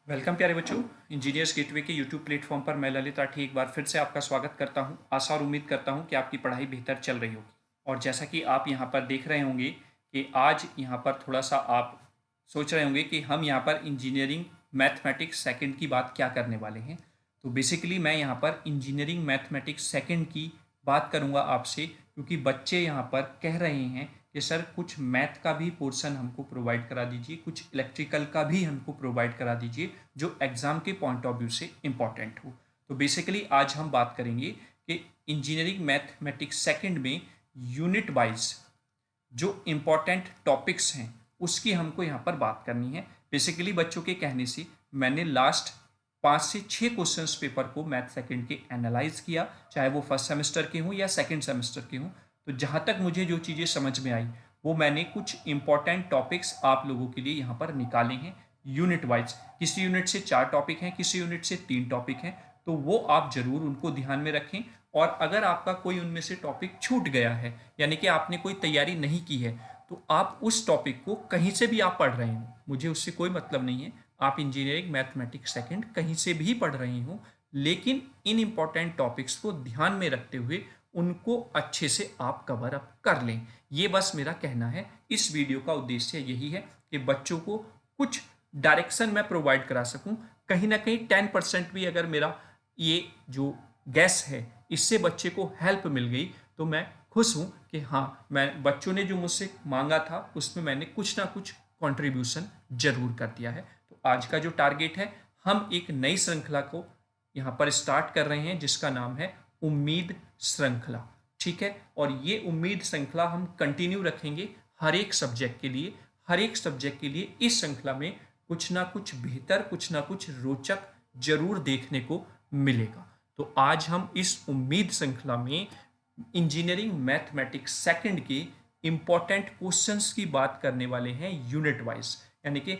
Welcome प्यारे बच्चों। Engineers gateway के यूट्यूब प्लेटफॉर्म पर मैं ललित राठी एक बार फिर से आपका स्वागत करता हूं। आशा और उम्मीद करता हूं कि आपकी पढ़ाई बेहतर चल रही होगी। और जैसा कि आप यहां पर देख रहे होंगे कि आज यहां पर थोड़ा सा आप सोच रहे होंगे कि हम यहां पर इंजीनियरिंग मैथमेटिक्स सेकंड की बात क्या करने वाले हैं। तो बेसिकली मैं यहाँ पर इंजीनियरिंग मैथमेटिक्स सेकंड की बात करूँगा आपसे, क्योंकि बच्चे यहाँ पर कह रहे हैं कि सर कुछ मैथ का भी पोर्शन हमको प्रोवाइड करा दीजिए, कुछ इलेक्ट्रिकल का भी हमको प्रोवाइड करा दीजिए जो एग्ज़ाम के पॉइंट ऑफ व्यू से इम्पॉर्टेंट हो। तो बेसिकली आज हम बात करेंगे कि इंजीनियरिंग मैथमेटिक्स सेकंड में यूनिट वाइज जो इम्पॉर्टेंट टॉपिक्स हैं उसकी हमको यहाँ पर बात करनी है। बेसिकली बच्चों के कहने से मैंने लास्ट 5 से 6 क्वेश्चंस पेपर को मैथ सेकंड के एनालाइज किया, चाहे वो फर्स्ट सेमेस्टर के हों या सेकंड सेमेस्टर के हों। तो जहाँ तक मुझे जो चीज़ें समझ में आई वो मैंने कुछ इंपॉर्टेंट टॉपिक्स आप लोगों के लिए यहाँ पर निकाले हैं यूनिट वाइज। किसी यूनिट से 4 टॉपिक हैं, किसी यूनिट से 3 टॉपिक हैं, तो वो आप जरूर उनको ध्यान में रखें। और अगर आपका कोई उनमें से टॉपिक छूट गया है, यानी कि आपने कोई तैयारी नहीं की है, तो आप उस टॉपिक को कहीं से भी आप पढ़ रहे हो, मुझे उससे कोई मतलब नहीं है। आप इंजीनियरिंग मैथमेटिक्स सेकंड कहीं से भी पढ़ रहे हो, लेकिन इन इंपॉर्टेंट टॉपिक्स को ध्यान में रखते हुए उनको अच्छे से आप कवर अप कर लें। ये बस मेरा कहना है। इस वीडियो का उद्देश्य यही है कि बच्चों को कुछ डायरेक्शन मैं प्रोवाइड करा सकूं। कहीं ना कहीं 10% भी अगर मेरा ये जो गैस है इससे बच्चे को हेल्प मिल गई तो मैं खुश हूं कि हाँ, मैं बच्चों ने जो मुझसे मांगा था उसमें मैंने कुछ ना कुछ कंट्रीब्यूशन जरूर कर दिया है। तो आज का जो टारगेट है, हम एक नई श्रृंखला को यहाँ पर स्टार्ट कर रहे हैं जिसका नाम है उम्मीद श्रृंखला। ठीक है, और ये उम्मीद श्रृंखला हम कंटिन्यू रखेंगे हर एक सब्जेक्ट के लिए। हर एक सब्जेक्ट के लिए इस श्रृंखला में कुछ ना कुछ बेहतर, कुछ ना कुछ रोचक जरूर देखने को मिलेगा। तो आज हम इस उम्मीद श्रृंखला में इंजीनियरिंग मैथमेटिक्स सेकंड के इंपॉर्टेंट क्वेश्चंस की बात करने वाले हैं यूनिट वाइज। यानी कि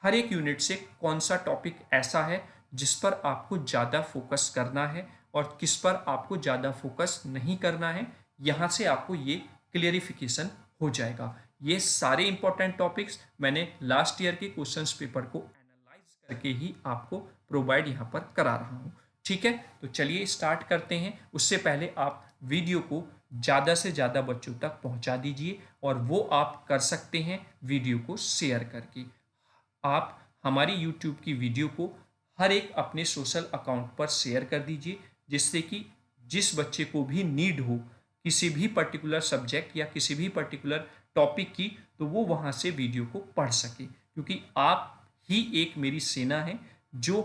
हर एक यूनिट से कौन सा टॉपिक ऐसा है जिस पर आपको ज़्यादा फोकस करना है और किस पर आपको ज़्यादा फोकस नहीं करना है, यहाँ से आपको ये क्लियरिफिकेशन हो जाएगा। ये सारे इंपॉर्टेंट टॉपिक्स मैंने लास्ट ईयर के क्वेश्चंस पेपर को एनालाइज करके ही आपको प्रोवाइड यहाँ पर करा रहा हूँ। ठीक है, तो चलिए स्टार्ट करते हैं। उससे पहले आप वीडियो को ज़्यादा से ज़्यादा बच्चों तक पहुँचा दीजिए, और वो आप कर सकते हैं वीडियो को शेयर करके। आप हमारी यूट्यूब की वीडियो को हर एक अपने सोशल अकाउंट पर शेयर कर दीजिए, जिससे कि जिस बच्चे को भी नीड हो किसी भी पर्टिकुलर सब्जेक्ट या किसी भी पर्टिकुलर टॉपिक की, तो वो वहाँ से वीडियो को पढ़ सके। क्योंकि आप ही एक मेरी सेना है जो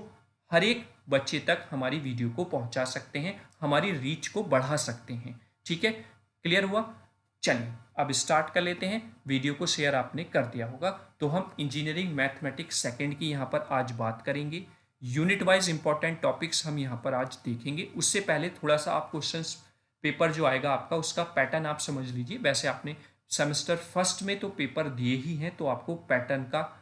हर एक बच्चे तक हमारी वीडियो को पहुँचा सकते हैं, हमारी रीच को बढ़ा सकते हैं। ठीक है, क्लियर हुआ? चलिए अब स्टार्ट कर लेते हैं। वीडियो को शेयर आपने कर दिया होगा। तो हम इंजीनियरिंग मैथमेटिक्स सेकंड की यहाँ पर आज बात करेंगे। यूनिट वाइज इंपॉर्टेंट टॉपिक्स हम यहाँ पर आज देखेंगे। उससे पहले थोड़ा सा आप क्वेश्चंस पेपर जो आएगा आपका, उसका पैटर्न आप समझ लीजिए। वैसे आपने सेमेस्टर फर्स्ट में तो पेपर दिए ही हैं, तो आपको पैटर्न का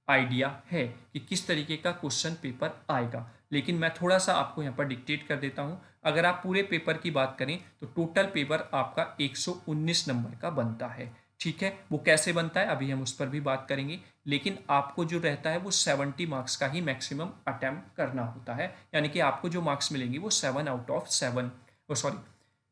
आइडिया है कि किस तरीके का क्वेश्चन पेपर आएगा, लेकिन मैं थोड़ा सा आपको यहाँ पर डिक्टेट कर देता हूँ। अगर आप पूरे पेपर की बात करें तो टोटल पेपर आपका 119 नंबर का बनता है। ठीक है, वो कैसे बनता है अभी हम उस पर भी बात करेंगे, लेकिन आपको जो रहता है वो 70 मार्क्स का ही मैक्सिमम अटेम्प्ट करना होता है। यानी कि आपको जो मार्क्स मिलेंगे वो 7 out of 7, sorry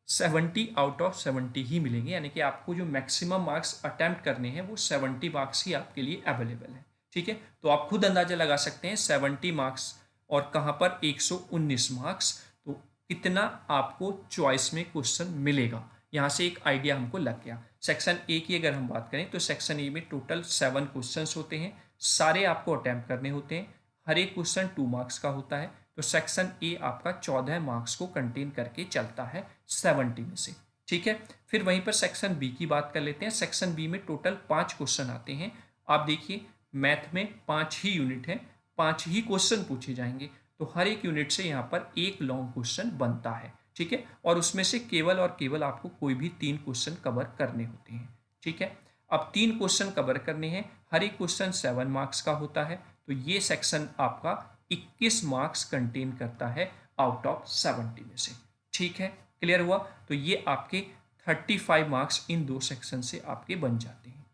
70 out of 70 ही मिलेंगे। यानी कि आपको जो मैक्सिमम मार्क्स अटेम्प्ट करने हैं वो 70 मार्क्स ही आपके लिए अवेलेबल है। ठीक है, तो आप खुद अंदाजा लगा सकते हैं 70 मार्क्स और कहाँ पर 119 मार्क्स, तो कितना आपको चॉइस में क्वेश्चन मिलेगा, यहाँ से एक आइडिया हमको लग गया। सेक्शन ए की अगर हम बात करें तो सेक्शन ए में टोटल 7 क्वेश्चन होते हैं, सारे आपको अटैम्प्ट करने होते हैं। हर एक क्वेश्चन 2 मार्क्स का होता है। तो सेक्शन ए आपका 14 मार्क्स को कंटेन करके चलता है 70 में से। ठीक है, फिर वहीं पर सेक्शन बी की बात कर लेते हैं। सेक्शन बी में टोटल 5 क्वेश्चन आते हैं। आप देखिए मैथ में 5 ही यूनिट है, 5 ही क्वेश्चन पूछे जाएंगे, तो हर एक यूनिट से यहाँ पर एक लॉन्ग क्वेश्चन बनता है। ठीक है, और उसमें से केवल और केवल आपको कोई भी 3 क्वेश्चन कवर करने होते हैं। ठीक है, अब 3 क्वेश्चन कवर करने हैं, हर एक क्वेश्चन 7 मार्क्स का होता है। तो ये सेक्शन आपका 21 मार्क्स कंटेन करता है आउट ऑफ 70 में से। ठीक है, क्लियर हुआ? तो ये आपके 35 मार्क्स इन 2 सेक्शन से आपके बन जाते हैं।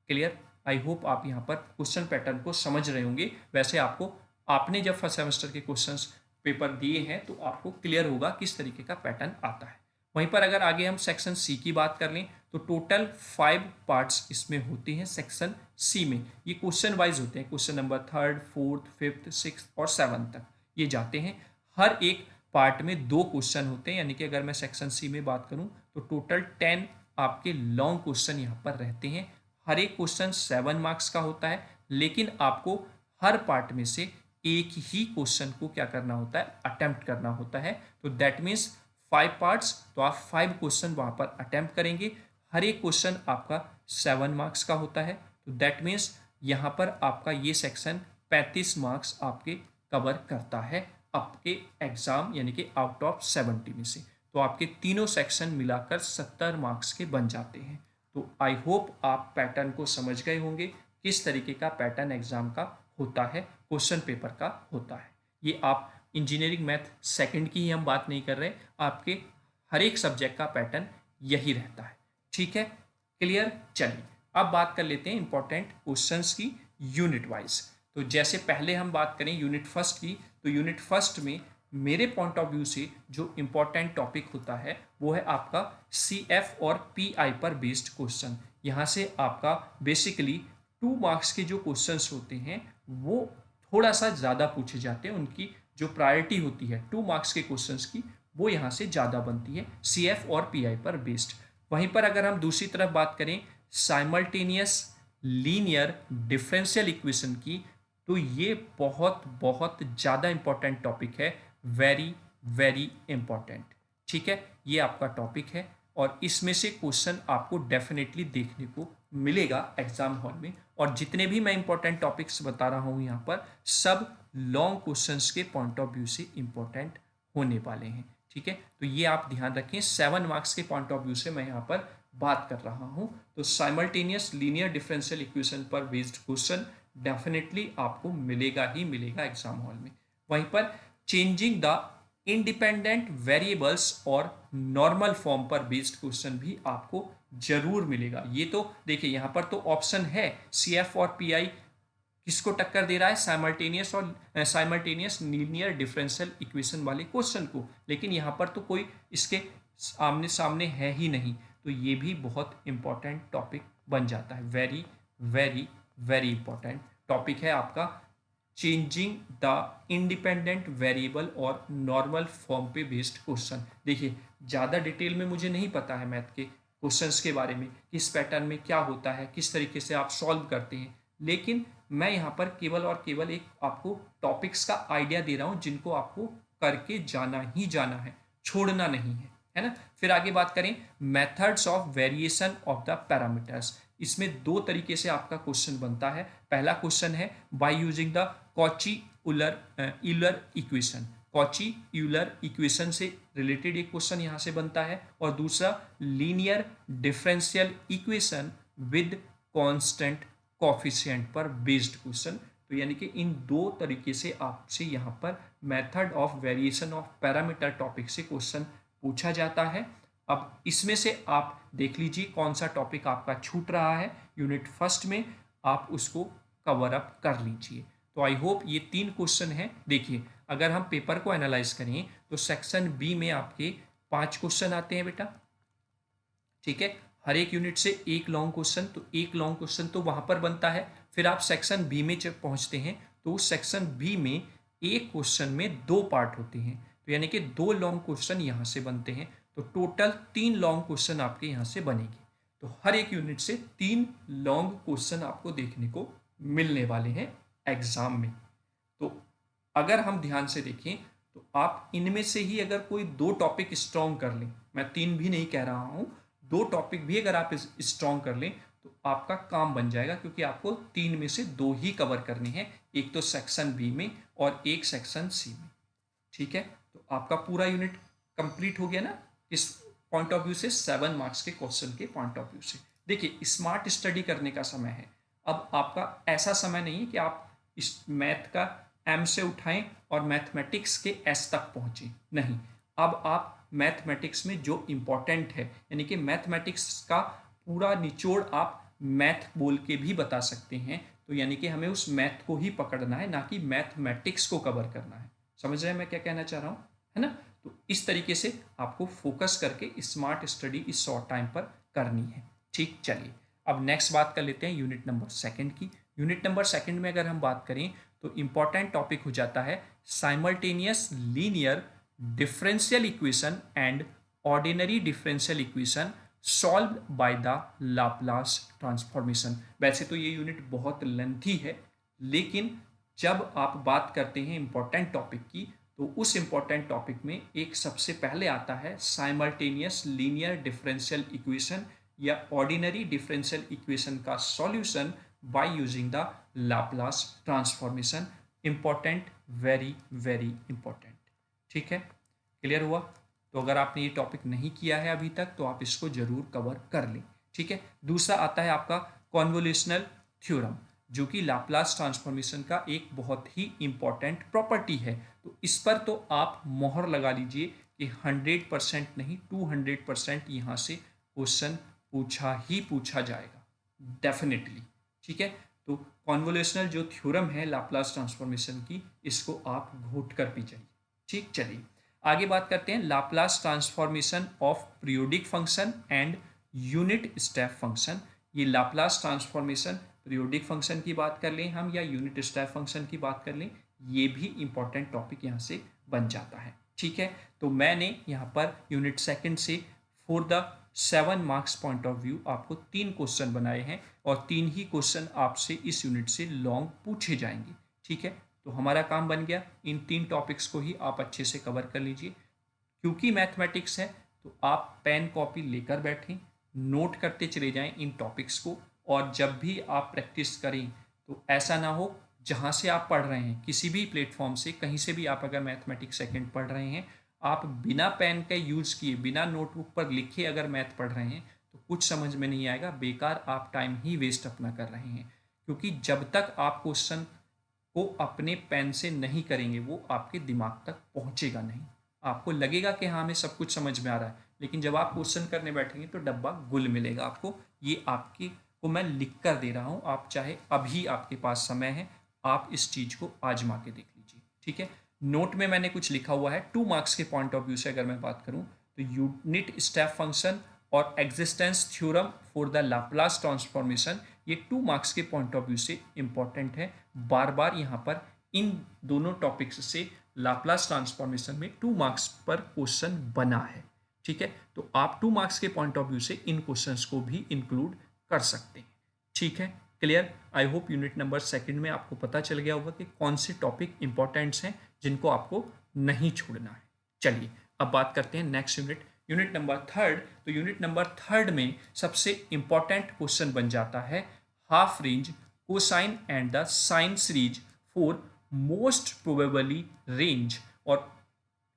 क्लियर? आई होप आप यहाँ पर क्वेश्चन पैटर्न को समझ रहे होंगे। वैसे आपको आपने जब फर्स्ट सेमेस्टर के क्वेश्चंस पेपर दिए हैं तो आपको क्लियर होगा किस तरीके का पैटर्न आता है। वहीं पर अगर आगे हम सेक्शन सी की बात कर लें तो टोटल 5 पार्ट्स इसमें होते हैं सेक्शन सी में। ये क्वेश्चन वाइज होते हैं, question number 3rd 4th 5th 6th और 7th तक ये जाते हैं। हर एक पार्ट में 2 क्वेश्चन होते हैं, यानी कि अगर मैं सेक्शन सी में बात करूं तो टोटल 10 आपके लॉन्ग क्वेश्चन यहाँ पर रहते हैं। हर एक क्वेश्चन 7 मार्क्स का होता है, लेकिन आपको हर पार्ट में से एक ही क्वेश्चन को क्या करना होता है, अटेम्प्ट करना होता है। तो दैट मीन्स 5 पार्ट्स, तो आप 5 क्वेश्चन वहां पर अटेम्प्ट करेंगे। हर एक क्वेश्चन आपका 7 मार्क्स का होता है। तो दैट मीन्स यहाँ पर आपका ये सेक्शन 35 मार्क्स आपके कवर करता है आपके एग्जाम, यानी कि आउट ऑफ 70 में से। तो आपके तीनों सेक्शन मिलाकर 70 मार्क्स के बन जाते हैं। तो आई होप आप पैटर्न को समझ गए होंगे, किस तरीके का पैटर्न एग्जाम का होता है, क्वेश्चन पेपर का होता है। ये आप इंजीनियरिंग मैथ सेकंड की ही हम बात नहीं कर रहे, आपके हर एक सब्जेक्ट का पैटर्न यही रहता है। ठीक है, क्लियर। चलिए अब बात कर लेते हैं इंपॉर्टेंट क्वेश्चंस की यूनिट वाइज। तो जैसे पहले हम बात करें यूनिट फर्स्ट की, तो यूनिट फर्स्ट में मेरे पॉइंट ऑफ व्यू से जो इंपॉर्टेंट टॉपिक होता है वो है आपका CF और PI पर बेस्ड क्वेश्चन। यहाँ से आपका बेसिकली 2 मार्क्स के जो क्वेश्चंस होते हैं वो थोड़ा सा ज़्यादा पूछे जाते हैं, उनकी जो प्रायोरिटी होती है 2 मार्क्स के क्वेश्चंस की वो यहाँ से ज़्यादा बनती है CF और PI पर बेस्ड। वहीं पर अगर हम दूसरी तरफ बात करें साइमल्टेनियस लीनियर डिफरेंशियल इक्वेशन की, तो ये बहुत बहुत ज़्यादा इंपॉर्टेंट टॉपिक है, वेरी वेरी इंपॉर्टेंट। ठीक है, ये आपका टॉपिक है और इसमें से क्वेश्चन आपको डेफिनेटली देखने को मिलेगा एग्जाम हॉल में। और जितने भी मैं इंपॉर्टेंट टॉपिक्स बता रहा हूँ यहाँ पर सब लॉन्ग क्वेश्चंस के पॉइंट ऑफ व्यू से इंपॉर्टेंट होने वाले हैं। ठीक है, तो ये आप ध्यान रखें, 7 मार्क्स के पॉइंट ऑफ व्यू से मैं यहाँ पर बात कर रहा हूँ। तो साइमल्टेनियस लीनियर डिफरेंशियल इक्वेशन पर बेस्ड क्वेश्चन डेफिनेटली आपको मिलेगा ही मिलेगा एग्जाम हॉल में। वहीं पर चेंजिंग द इंडिपेंडेंट वेरिएबल्स और नॉर्मल फॉर्म पर बेस्ड क्वेश्चन भी आपको जरूर मिलेगा। ये तो देखिए यहाँ पर तो ऑप्शन है CF और PI किसको टक्कर दे रहा है, साइमल्टेनियस लीनियर डिफरेंशियल इक्वेशन वाले क्वेश्चन को, लेकिन यहाँ पर तो कोई इसके आमने सामने है ही नहीं। तो ये भी बहुत इंपॉर्टेंट टॉपिक बन जाता है, very very very important topic है आपका चेंजिंग द इंडिपेंडेंट वेरिएबल और नॉर्मल फॉर्म पे बेस्ड क्वेश्चन। देखिए ज़्यादा डिटेल में मुझे नहीं पता है मैथ के क्वेश्चंस के बारे में, किस पैटर्न में क्या होता है, किस तरीके से आप सॉल्व करते हैं, लेकिन मैं यहाँ पर केवल और केवल एक आपको टॉपिक्स का आइडिया दे रहा हूँ जिनको आपको करके जाना ही जाना है, छोड़ना नहीं है ना। फिर आगे बात करें methods of variation of the parameters. इसमें 2 तरीके से आपका क्वेश्चन बनता है। पहला क्वेश्चन है by using the Cauchy Euler equation. Cauchy Euler equation से रिलेटेड एक क्वेश्चन यहाँ से बनता है, और दूसरा linear differential equation with constant coefficient पर बेस्ड क्वेश्चन। तो यानी कि इन 2 तरीके से आपसे यहाँ पर method of variation of parameter topic से क्वेश्चन पूछा जाता है। अब इसमें से आप देख लीजिए कौन सा टॉपिक आपका छूट रहा है यूनिट फर्स्ट में, आप उसको कवर अप कर लीजिए। तो आई होप ये 3 क्वेश्चन हैं। देखिए अगर हम पेपर को एनालाइज करें तो सेक्शन बी में आपके 5 क्वेश्चन आते हैं बेटा। ठीक है, हर एक यूनिट से एक लॉन्ग क्वेश्चन, तो एक लॉन्ग क्वेश्चन तो वहां पर बनता है। फिर आप सेक्शन बी में जब पहुंचते हैं तो उस सेक्शन बी में एक क्वेश्चन में 2 पार्ट होते हैं, तो यानी कि 2 लॉन्ग क्वेश्चन यहाँ से बनते हैं। तो टोटल 3 लॉन्ग क्वेश्चन आपके यहाँ से बनेंगे। तो हर एक यूनिट से 3 लॉन्ग क्वेश्चन आपको देखने को मिलने वाले हैं एग्जाम में। तो अगर हम ध्यान से देखें तो आप इनमें से ही अगर कोई 2 टॉपिक स्ट्रॉन्ग कर लें, मैं 3 भी नहीं कह रहा हूँ, 2 टॉपिक भी अगर आप स्ट्रॉन्ग कर लें तो आपका काम बन जाएगा, क्योंकि आपको 3 में से 2 ही कवर करने हैं, एक तो सेक्शन बी में और एक सेक्शन सी में। ठीक है, तो आपका पूरा यूनिट कंप्लीट हो गया ना इस पॉइंट ऑफ व्यू से, 7 मार्क्स के क्वेश्चन के पॉइंट ऑफ व्यू से। देखिए स्मार्ट स्टडी करने का समय है। अब आपका ऐसा समय नहीं है कि आप इस मैथ का एम से उठाएं और मैथमेटिक्स के एस तक पहुंचे, नहीं। अब आप मैथमेटिक्स में जो इम्पोर्टेंट है, यानी कि मैथमेटिक्स का पूरा निचोड़ आप मैथ बोल के भी बता सकते हैं, तो यानी कि हमें उस मैथ को ही पकड़ना है, ना कि मैथमेटिक्स को कवर करना है। समझ रहे हैं मैं क्या कहना चाह रहा हूँ, है ना। तो इस तरीके से आपको फोकस करके स्मार्ट स्टडी इस शॉर्ट टाइम पर करनी है। ठीक, चलिए अब नेक्स्ट बात कर लेते हैं यूनिट नंबर सेकंड की। यूनिट नंबर सेकंड में अगर हम बात करें तो इंपॉर्टेंट टॉपिक हो जाता है simultaneous linear differential equation and ordinary differential equation solve by the Laplace transformation. वैसे तो ये यूनिट बहुत लेंथी है, लेकिन जब आप बात करते हैं इंपॉर्टेंट टॉपिक की तो उस इंपॉर्टेंट टॉपिक में एक सबसे पहले आता है साइमल्टेनियस लीनियर डिफरेंशियल इक्वेशन या ऑर्डिनरी डिफरेंशियल इक्वेशन का solution by using the Laplace transformation. Important, very very important. ठीक है, क्लियर हुआ। तो अगर आपने ये टॉपिक नहीं किया है अभी तक तो आप इसको जरूर कवर कर लें। ठीक है, दूसरा आता है आपका कॉन्वोल्यूशनल थ्योरम, जो कि लाप्लास ट्रांसफॉर्मेशन का एक बहुत ही इंपॉर्टेंट प्रॉपर्टी है। तो इस पर तो आप मोहर लगा लीजिए कि 100% नहीं 200% यहाँ से क्वेश्चन पूछा ही पूछा जाएगा, डेफिनेटली। ठीक है, तो कॉन्वोल्यूशनल जो थ्योरम है लाप्लास ट्रांसफॉर्मेशन की, इसको आप घोट कर पी जाइए। ठीक, चलिए आगे बात करते हैं Laplace transformation of periodic function and unit step function. ये लाप्लास ट्रांसफॉर्मेशन पीरियोडिक फंक्शन की बात कर लें हम या यूनिट स्टेप फंक्शन की बात कर लें, ये भी इंपॉर्टेंट टॉपिक यहाँ से बन जाता है। ठीक है, तो मैंने यहाँ पर यूनिट सेकंड से for the 7 marks point of view आपको 3 क्वेश्चन बनाए हैं और 3 ही क्वेश्चन आपसे इस यूनिट से लॉन्ग पूछे जाएंगे। ठीक है, तो हमारा काम बन गया, इन 3 टॉपिक्स को ही आप अच्छे से कवर कर लीजिए। क्योंकि मैथमेटिक्स है तो आप पेन कॉपी लेकर बैठें, नोट करते चले जाएं इन टॉपिक्स को, और जब भी आप प्रैक्टिस करें तो ऐसा ना हो जहाँ से आप पढ़ रहे हैं किसी भी प्लेटफॉर्म से कहीं से भी, आप अगर मैथमेटिक्स सेकंड पढ़ रहे हैं, आप बिना पेन का यूज़ किए बिना नोटबुक पर लिखे अगर मैथ पढ़ रहे हैं तो कुछ समझ में नहीं आएगा, बेकार आप टाइम ही वेस्ट अपना कर रहे हैं। क्योंकि जब तक आप क्वेश्चन को अपने पेन से नहीं करेंगे वो आपके दिमाग तक पहुंचेगा नहीं। आपको लगेगा कि हाँ हमें सब कुछ समझ में आ रहा है, लेकिन जब आप क्वेश्चन करने बैठेंगे तो डब्बा गुल मिलेगा आपको। ये आपकी को मैं लिख कर दे रहा हूँ, आप चाहे अभी आपके पास समय है आप इस चीज़ को आजमा के देख लीजिए। ठीक है, नोट में मैंने कुछ लिखा हुआ है 2 मार्क्स के पॉइंट ऑफ व्यू से अगर मैं बात करूँ तो यूनिट स्टेप फंक्शन और existence theorem for the Laplace transformation, ये 2 मार्क्स के पॉइंट ऑफ व्यू से इंपॉर्टेंट है। बार बार यहाँ पर इन दोनों टॉपिक्स से लाप्लास ट्रांसफॉर्मेशन में 2 मार्क्स पर क्वेश्चन बना है। ठीक है, तो आप 2 मार्क्स के पॉइंट ऑफ व्यू से इन क्वेश्चंस को भी इंक्लूड कर सकते हैं। ठीक है, clear. I hope unit number second में आपको पता चल गया होगा कि कौन से टॉपिक इंपॉर्टेंट्स हैं जिनको आपको नहीं छोड़ना है। चलिए अब बात करते हैं next unit, unit number third. तो यूनिट नंबर थर्ड में सबसे इंपॉर्टेंट क्वेश्चन बन जाता है half range cosine and the sine series for most probably range, और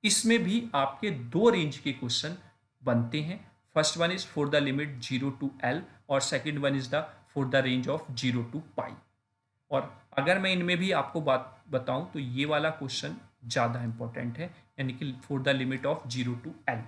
इसमें भी आपके 2 रेंज के क्वेश्चन बनते हैं। First one is for the limit 0 to L और second one is the for the range of 0 to pi. और अगर मैं इनमें भी आपको बात बताऊं तो ये वाला क्वेश्चन ज़्यादा इंपॉर्टेंट है, यानी कि for the limit of 0 to L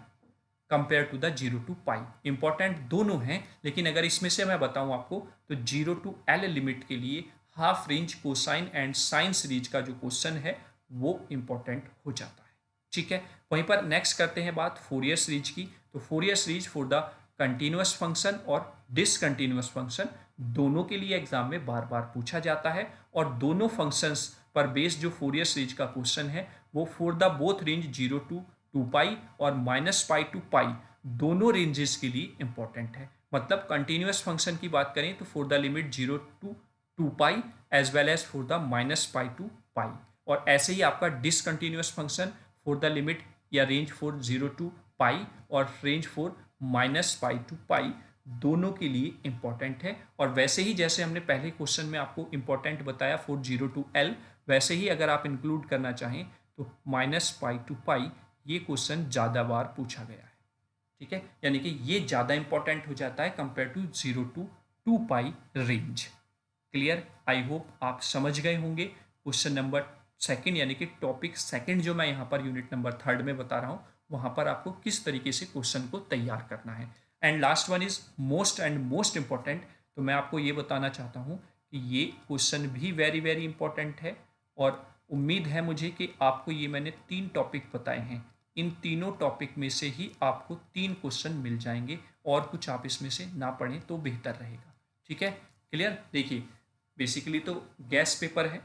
compare to the 0 to pi. Important दोनों हैं, लेकिन अगर इसमें से मैं बताऊं आपको तो 0 to L लिमिट के लिए half range cosine and sine series का जो क्वेश्चन है वो इंपॉर्टेंट हो जाता है। ठीक है, वहीं पर नेक्स्ट करते हैं बात फोरियर सीरीज की। तो Fourier series for the continuous function और डिसकंटिन्यूअस फंक्शन दोनों के लिए एग्जाम में बार बार पूछा जाता है, और दोनों फंक्शंस पर बेस्ड जो फोरियर सीरीज का क्वेश्चन है वो for the both range 0 to 2 पाई और -पाई टू पाई दोनों रेंजेस के लिए इंपॉर्टेंट है। मतलब कंटिन्यूअस फंक्शन की बात करें तो for the limit 0 to 2 pi as well as for the -pi to pi, और ऐसे ही आपका discontinuous function for the limit या रेंज फॉर 0 to पाई और range for -pi to pi दोनों के लिए इंपॉर्टेंट है। और वैसे ही जैसे हमने पहले क्वेश्चन में आपको इंपॉर्टेंट बताया फॉर 0 to L, वैसे ही अगर आप इंक्लूड करना चाहें तो -पाई टू पाई ये क्वेश्चन ज़्यादा बार पूछा गया है। ठीक है, यानी कि ये ज़्यादा इंपॉर्टेंट हो जाता है compare to 0 to 2 pi range. Clear, I hope आप समझ गए होंगे क्वेश्चन नंबर सेकंड, यानी कि टॉपिक सेकंड जो मैं यहाँ पर यूनिट नंबर थर्ड में बता रहा हूँ वहाँ पर आपको किस तरीके से क्वेश्चन को तैयार करना है। And last one is most important. तो मैं आपको ये बताना चाहता हूँ कि ये क्वेश्चन भी वेरी वेरी इंपॉर्टेंट है। और उम्मीद है मुझे कि आपको ये मैंने 3 टॉपिक बताए हैं, इन तीनों टॉपिक में से ही आपको 3 क्वेश्चन मिल जाएंगे, और कुछ आप इसमें से ना पढ़ें तो बेहतर रहेगा। ठीक है, क्लियर। देखिए, बेसिकली तो गैस पेपर है,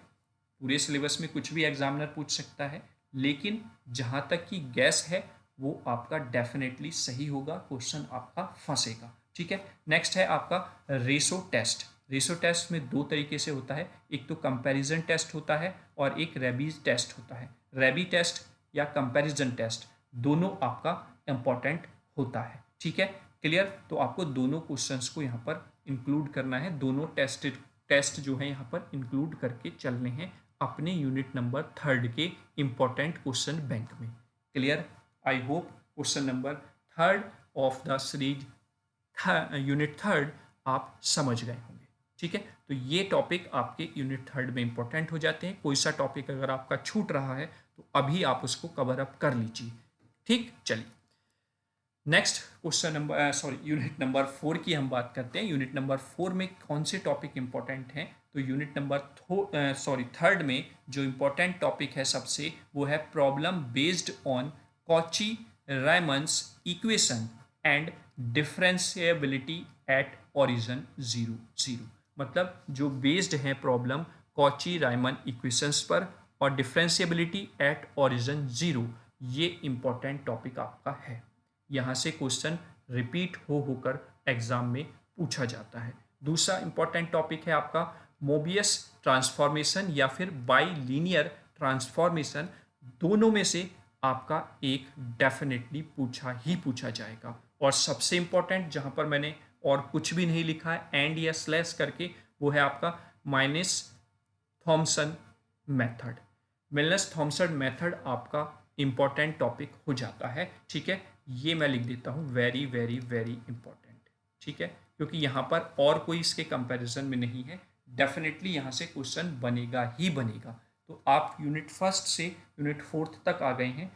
पूरे सिलेबस में कुछ भी एग्जामिनर पूछ सकता है, लेकिन जहाँ तक कि गैस है वो आपका डेफिनेटली सही होगा, क्वेश्चन आपका फंसेगा। ठीक है, नेक्स्ट है आपका रेशो टेस्ट। रेशो टेस्ट में 2 तरीके से होता है, एक तो कंपैरिजन टेस्ट होता है और एक रेबीज टेस्ट होता है। रेबी टेस्ट या कंपैरिजन टेस्ट दोनों आपका इंपॉर्टेंट होता है। ठीक है, क्लियर। तो आपको दोनों क्वेश्चंस को यहाँ पर इंक्लूड करना है, दोनों टेस्ट जो है यहाँ पर इंक्लूड करके चलने हैं अपने यूनिट नंबर 3 के इंपॉर्टेंट क्वेश्चन बैंक में। Clear. I hope question number 3 of the series unit 3 आप समझ गए होंगे। ठीक है, तो ये टॉपिक आपके यूनिट 3 में इंपॉर्टेंट हो जाते हैं। कोई सा टॉपिक अगर आपका छूट रहा है तो अभी आप उसको कवर अप कर लीजिए। ठीक, चलिए next question number unit number 4 की हम बात करते हैं। यूनिट नंबर 4 में कौन से टॉपिक इंपॉर्टेंट हैं? तो यूनिट नंबर 3 में जो इंपॉर्टेंट टॉपिक है सबसे, वो है problem based on Cauchy Riemann's equation and differentiability at origin 0 0। मतलब जो बेस्ड है प्रॉब्लम कॉची रायमन इक्वेशंस पर और डिफरेंशिएबिलिटी एट ओरिजिन 0, ये इंपॉर्टेंट टॉपिक आपका है। यहाँ से क्वेश्चन रिपीट होकर एग्जाम में पूछा जाता है। दूसरा इंपॉर्टेंट टॉपिक है आपका मोबियस ट्रांसफॉर्मेशन या फिर बाइलीनियर ट्रांसफॉर्मेशन। दोनों में से आपका एक डेफिनेटली पूछा जाएगा। और सबसे इंपॉर्टेंट, जहाँ पर मैंने और कुछ भी नहीं लिखा है एंड या स्लैश करके, वो है आपका माइनस Thomson method. Milne Thomson method आपका इंपॉर्टेंट टॉपिक हो जाता है। ठीक है, ये मैं लिख देता हूँ, वेरी वेरी वेरी इंपॉर्टेंट। ठीक है, क्योंकि यहाँ पर और कोई इसके कंपैरिजन में नहीं है, डेफिनेटली यहाँ से क्वेश्चन बनेगा ही बनेगा। तो आप यूनिट 1 से यूनिट 4 तक आ गए हैं।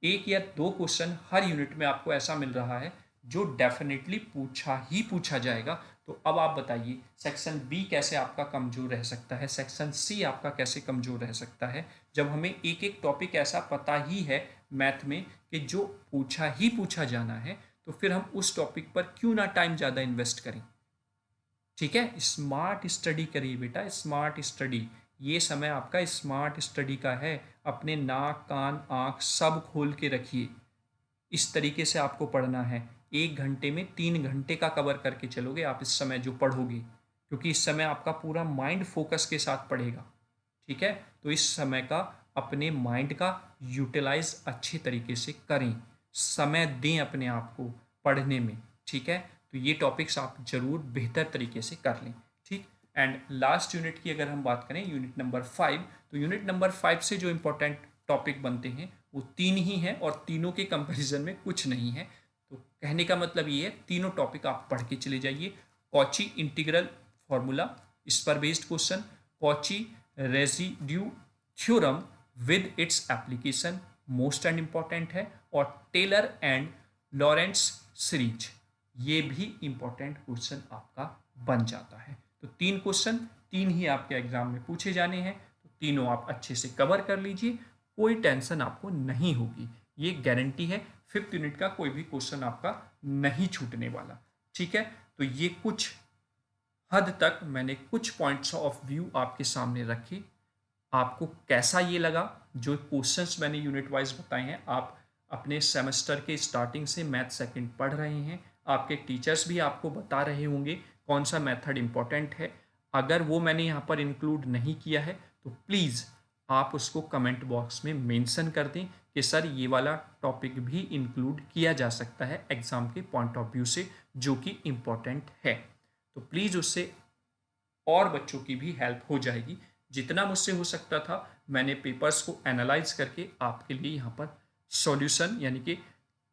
1 या 2 क्वेश्चन हर यूनिट में आपको ऐसा मिल रहा है जो डेफिनेटली पूछा जाएगा। तो अब आप बताइए, सेक्शन बी कैसे आपका कमजोर रह सकता है, सेक्शन सी आपका कैसे कमजोर रह सकता है, जब हमें एक एक टॉपिक ऐसा पता ही है मैथ में कि जो पूछा जाना है, तो फिर हम उस टॉपिक पर क्यों ना टाइम ज़्यादा इन्वेस्ट करें। ठीक है, स्मार्ट स्टडी करिए बेटा, स्मार्ट स्टडी। ये समय आपका स्मार्ट स्टडी का है। अपने नाक कान आँख सब खोल के रखिए। इस तरीके से आपको पढ़ना है। 1 घंटे में 3 घंटे का कवर करके चलोगे आप इस समय जो पढ़ोगे, क्योंकि इस समय आपका पूरा माइंड फोकस के साथ पढ़ेगा। ठीक है, तो इस समय का अपने माइंड का यूटिलाइज अच्छे तरीके से करें, समय दें अपने आप को पढ़ने में। ठीक है, तो ये टॉपिक्स आप जरूर बेहतर तरीके से कर लें। ठीक, एंड लास्ट यूनिट की अगर हम बात करें, यूनिट नंबर 5, तो यूनिट नंबर 5 से जो इंपॉर्टेंट टॉपिक बनते हैं वो 3 ही हैं, और तीनों के कंपैरिजन में कुछ नहीं है। तो कहने का मतलब ये है, तीनों टॉपिक आप पढ़ के चले जाइए। कॉची इंटीग्रल फॉर्मूला, इस पर based question, Cauchy residue theorem with its application, most and important है, और टेलर एंड लॉरेंट्स सीरीज, ये भी इंपॉर्टेंट क्वेश्चन आपका बन जाता है। तो 3 क्वेश्चन 3 ही आपके एग्जाम में पूछे जाने हैं, तो तीनों आप अच्छे से कवर कर लीजिए, कोई टेंशन आपको नहीं होगी, ये गारंटी है। 5th यूनिट का कोई भी क्वेश्चन आपका नहीं छूटने वाला। ठीक है, तो ये कुछ हद तक मैंने कुछ पॉइंट्स ऑफ व्यू आपके सामने रखे। आपको कैसा ये लगा, जो क्वेश्चंस मैंने यूनिट वाइज बताए हैं? आप अपने सेमेस्टर के स्टार्टिंग से मैथ सेकंड पढ़ रहे हैं, आपके टीचर्स भी आपको बता रहे होंगे कौन सा मेथड इंपॉर्टेंट है। अगर वो मैंने यहाँ पर इंक्लूड नहीं किया है तो प्लीज़ आप उसको कमेंट बॉक्स में मेंशन कर दें कि सर ये वाला टॉपिक भी इंक्लूड किया जा सकता है एग्ज़ाम के पॉइंट ऑफ व्यू से, जो कि इम्पॉर्टेंट है। तो प्लीज़ उससे और बच्चों की भी हेल्प हो जाएगी। जितना मुझसे हो सकता था मैंने पेपर्स को एनालाइज करके आपके लिए यहाँ पर सॉल्यूशन, यानी कि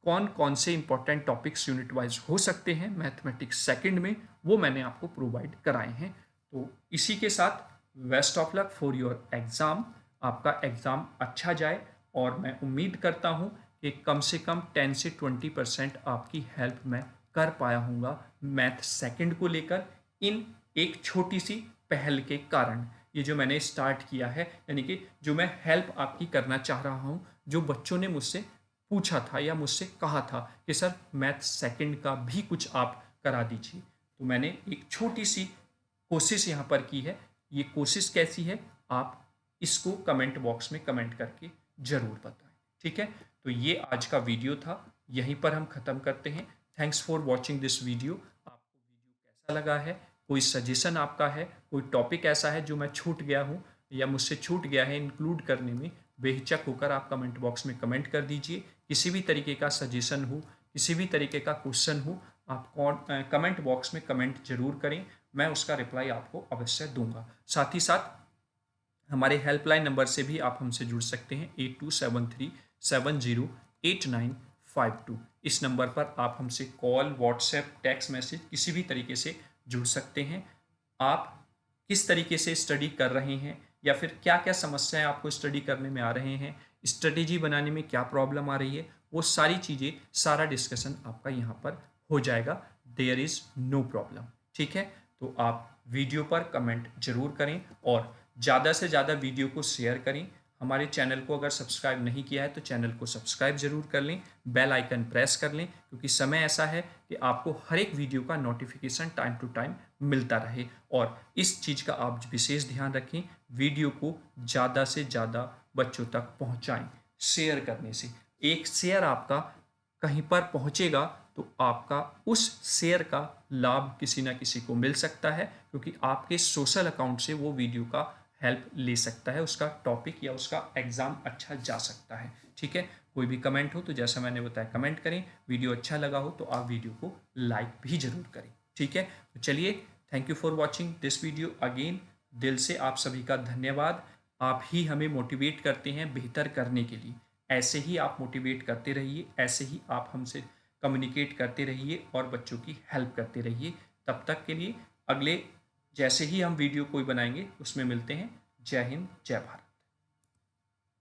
कौन कौन से इंपॉर्टेंट टॉपिक्स यूनिट वाइज हो सकते हैं मैथमेटिक्स सेकंड में, वो मैंने आपको प्रोवाइड कराए हैं। तो इसी के साथ best of luck for your exam. आपका एग्ज़ाम अच्छा जाए, और मैं उम्मीद करता हूँ कि कम से कम 10 से 20% आपकी हेल्प मैं कर पाया हूँगा मैथ सेकंड को लेकर, इन एक छोटी सी पहल के कारण ये जो मैंने स्टार्ट किया है, यानी कि जो मैं हेल्प आपकी करना चाह रहा हूँ, जो बच्चों ने मुझसे पूछा था या मुझसे कहा था कि सर मैथ सेकंड का भी कुछ आप करा दीजिए, तो मैंने एक छोटी सी कोशिश यहाँ पर की है। ये कोशिश कैसी है, आप इसको कमेंट बॉक्स में कमेंट करके ज़रूर बताएं। ठीक है, तो ये आज का वीडियो था, यहीं पर हम ख़त्म करते हैं। Thanks for watching this video. आपको वीडियो कैसा लगा है, कोई सजेशन आपका है, कोई टॉपिक ऐसा है जो मैं छूट गया हूँ या मुझसे छूट गया है इंक्लूड करने में, बेहिचक होकर आप कमेंट बॉक्स में कमेंट कर दीजिए। किसी भी तरीके का सजेशन हो, किसी भी तरीके का क्वेश्चन हो, आप कमेंट बॉक्स में कमेंट जरूर करें, मैं उसका रिप्लाई आपको अवश्य दूंगा। साथ ही साथ हमारे हेल्पलाइन नंबर से भी आप हमसे जुड़ सकते हैं 8273708952। इस नंबर पर आप हमसे कॉल, व्हाट्सएप, टेक्स्ट मैसेज किसी भी तरीके से जुड़ सकते हैं। आप किस तरीके से स्टडी कर रहे हैं या फिर क्या क्या समस्याएं आपको स्टडी करने में आ रहे हैं, स्ट्रेटेजी बनाने में क्या प्रॉब्लम आ रही है, वो सारी चीज़ें, सारा डिस्कशन आपका यहाँ पर हो जाएगा। There is no problem. ठीक है, तो आप वीडियो पर कमेंट जरूर करें और ज़्यादा से ज़्यादा वीडियो को शेयर करें। हमारे चैनल को अगर सब्सक्राइब नहीं किया है तो चैनल को सब्सक्राइब जरूर कर लें, बेल आइकन प्रेस कर लें, क्योंकि समय ऐसा है कि आपको हर एक वीडियो का नोटिफिकेशन टाइम टू टाइम मिलता रहे। और इस चीज़ का आप विशेष ध्यान रखें, वीडियो को ज़्यादा से ज़्यादा बच्चों तक पहुँचाएँ शेयर करने से। एक शेयर आपका कहीं पर पहुँचेगा तो आपका उस शेयर का लाभ किसी ना किसी को मिल सकता है, क्योंकि आपके सोशल अकाउंट से वो वीडियो का हेल्प ले सकता है, उसका टॉपिक या उसका एग्ज़ाम अच्छा जा सकता है। ठीक है, कोई भी कमेंट हो तो जैसा मैंने बताया कमेंट करें, वीडियो अच्छा लगा हो तो आप वीडियो को लाइक भी ज़रूर करें। ठीक है, तो चलिए, thank you for watching this video again. दिल से आप सभी का धन्यवाद। आप ही हमें मोटिवेट करते हैं बेहतर करने के लिए। ऐसे ही आप मोटिवेट करते रहिए, ऐसे ही आप हमसे कम्युनिकेट करते रहिए और बच्चों की हेल्प करते रहिए। तब तक के लिए अगले जैसे ही हम वीडियो कोई बनाएंगे उसमें मिलते हैं। जय हिंद, जय भारत।